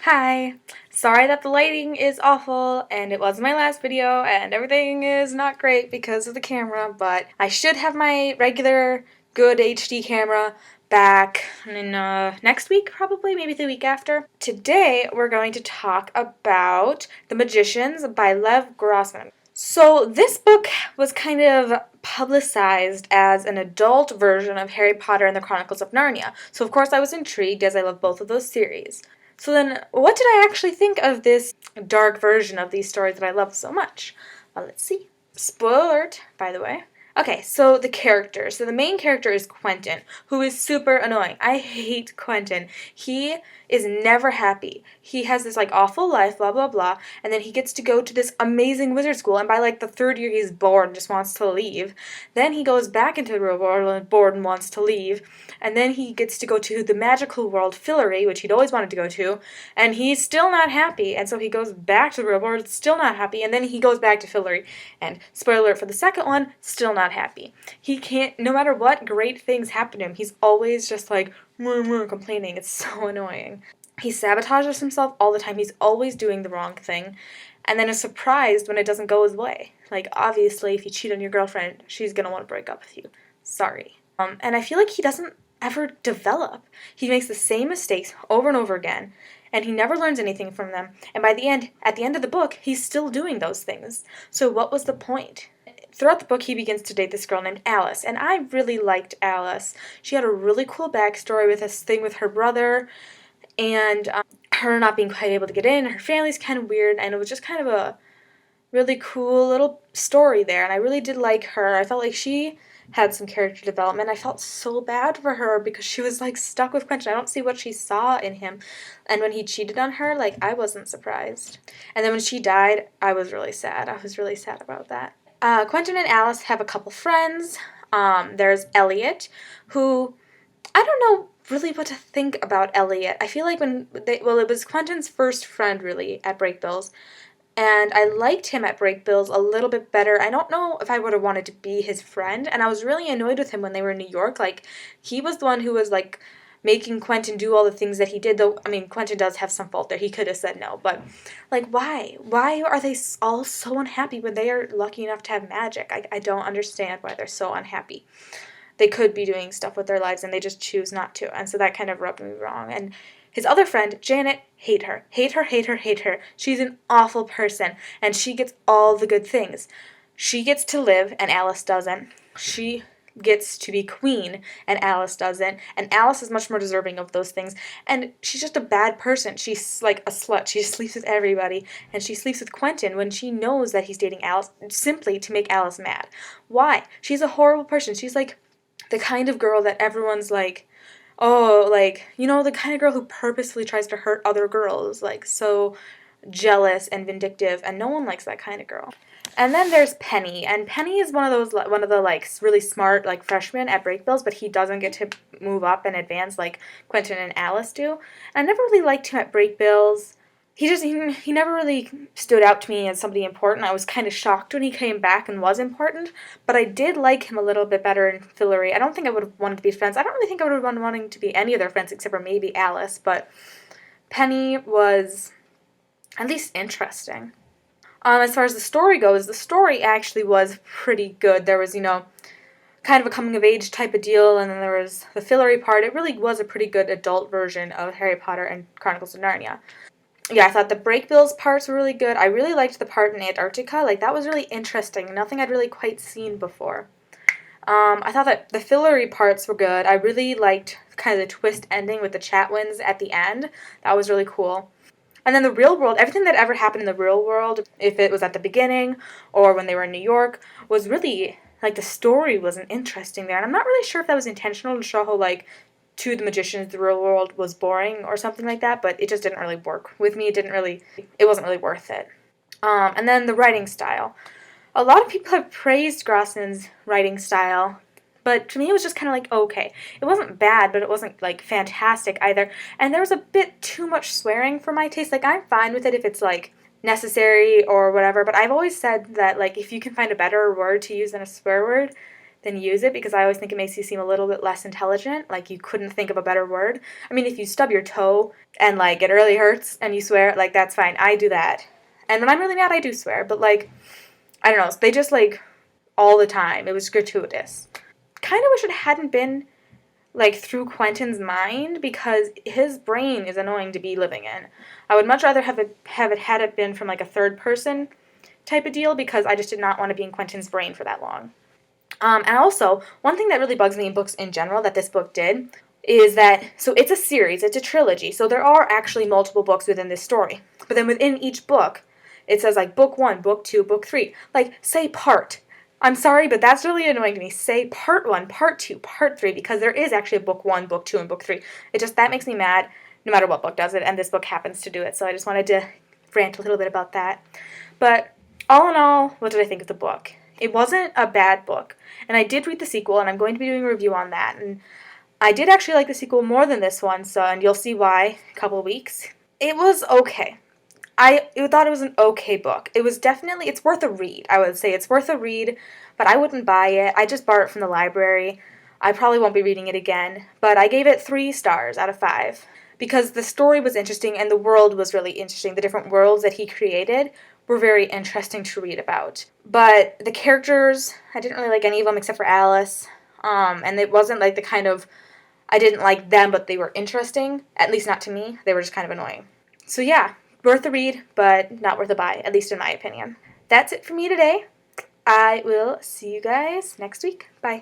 Hi! Sorry that the lighting is awful and it was my last video and everything is not great because of the camera, but I should have my regular good HD camera back in next week probably, maybe the week after. Today we're going to talk about The Magicians by Lev Grossman. So this book was kind of publicized as an adult version of Harry Potter and the Chronicles of Narnia. So of course I was intrigued as I love both of those series. So then, what did I actually think of this dark version of these stories that I love so much? Well, let's see. Spoiler alert, by the way. Okay, so the characters. So the main character is Quentin, who is super annoying. I hate Quentin. He is never happy. He has this awful life, blah blah blah, and then he gets to go to this amazing wizard school, and by the third year he's bored and just wants to leave. Then he goes back into the real world and bored and wants to leave, and then he gets to go to the magical world Fillory, which he'd always wanted to go to, and he's still not happy, and so he goes back to the real world, still not happy, and then he goes back to Fillory, and spoiler alert for the second one, still not happy. He can't, no matter what great things happen to him, he's always just complaining. It's so annoying. He sabotages himself all the time. He's always doing the wrong thing, and then is surprised when it doesn't go his way. Obviously, if you cheat on your girlfriend, she's gonna want to break up with you. Sorry. And I feel like he doesn't ever develop. He makes the same mistakes over and over again, and he never learns anything from them. And at the end of the book, he's still doing those things. So what was the point? Throughout the book, he begins to date this girl named Alice, and I really liked Alice. She had a really cool backstory with this thing with her brother, and her not being quite able to get in. Her family's kind of weird, and it was just kind of a really cool little story there, and I really did like her. I felt like she had some character development. I felt so bad for her because she was stuck with Quentin. I don't see what she saw in him. And when he cheated on her, I wasn't surprised. And then when she died, I was really sad. I was really sad about that. Quentin and Alice have a couple friends. There's Elliot, who I don't know really what to think about Elliot. I feel like it was Quentin's first friend really at Breakbills, and I liked him at Breakbills a little bit better. I don't know if I would have wanted to be his friend, and I was really annoyed with him when they were in New York. He was the one who was making Quentin do all the things that he did, though, I mean, Quentin does have some fault there. He could have said no, but, why? Why are they all so unhappy when they are lucky enough to have magic? I don't understand why they're so unhappy. They could be doing stuff with their lives, and they just choose not to, and so that kind of rubbed me wrong. And his other friend, Janet, hate her. Hate her, hate her, hate her. She's an awful person, and she gets all the good things. She gets to live, and Alice doesn't. She gets to be queen, and Alice doesn't, and Alice is much more deserving of those things, and she's just a bad person. She's like a slut. She sleeps with everybody, and she sleeps with Quentin when she knows that he's dating Alice simply to make Alice mad. Why? She's a horrible person. She's the kind of girl that everyone's oh, the kind of girl who purposefully tries to hurt other girls, so jealous and vindictive, and no one likes that kind of girl. And then there's Penny, and Penny is one of the really smart freshmen at Breakbills, but he doesn't get to move up and advance like Quentin and Alice do. And I never really liked him at Breakbills. He never really stood out to me as somebody important. I was kind of shocked when he came back and was important, but I did like him a little bit better in Fillory. I don't think I would have wanted to be friends. I don't really think I would have been wanting to be any of their friends except for maybe Alice, but Penny was at least interesting. As far as the story goes, the story actually was pretty good. There was, kind of a coming-of-age type of deal, and then there was the Fillory part. It really was a pretty good adult version of Harry Potter and Chronicles of Narnia. Yeah, I thought the Breakbills parts were really good. I really liked the part in Antarctica. That was really interesting. Nothing I'd really quite seen before. I thought that the Fillory parts were good. I really liked kind of the twist ending with the Chatwins at the end. That was really cool. And then the real world, everything that ever happened in the real world, if it was at the beginning or when they were in New York, was really, the story wasn't interesting there. And I'm not really sure if that was intentional to show how, to the magicians, the real world was boring or something like that, but it just didn't really work with me. It wasn't really worth it. And then the writing style. A lot of people have praised Grossman's writing style, but to me it was just kind of okay. It wasn't bad, but it wasn't fantastic either. And there was a bit too much swearing for my taste. I'm fine with it if it's necessary or whatever, but I've always said that if you can find a better word to use than a swear word, than use it, because I always think it makes you seem a little bit less intelligent, like you couldn't think of a better word. I mean, if you stub your toe and like it really hurts and you swear, like that's fine. I do that. And when I'm really mad, I do swear, but like, I don't know, they just like all the time. It was gratuitous. Kind of wish it hadn't been like through Quentin's mind, because his brain is annoying to be living in. I would much rather have it had it been from like a third person type of deal, because I just did not want to be in Quentin's brain for that long. And also, one thing that really bugs me in books in general that this book did is that, so it's a series, it's a trilogy, so there are actually multiple books within this story. But then within each book, it says like book 1, book 2, book 3. Like, say part. I'm sorry, but that's really annoying to me. Say part 1, part 2, part 3, because there is actually a book 1, book 2, and book 3. That makes me mad no matter what book does it, and this book happens to do it, so I just wanted to rant a little bit about that. But all in all, what did I think of the book? It wasn't a bad book, and I did read the sequel, and I'm going to be doing a review on that, and I did actually like the sequel more than this one, and you'll see why in a couple of weeks. It was okay. I thought it was an okay book. It was definitely, it's worth a read. I would say it's worth a read, but I wouldn't buy it. I just borrowed it from the library. I probably won't be reading it again, but I gave it 3 stars out of 5 because the story was interesting and the world was really interesting. The different worlds that he created were very interesting to read about. But the characters, I didn't really like any of them except for Alice, and it wasn't like the kind of, I didn't like them, but they were interesting, at least not to me. They were just kind of annoying. So yeah, worth a read, but not worth a buy, at least in my opinion. That's it for me today. I will see you guys next week. Bye.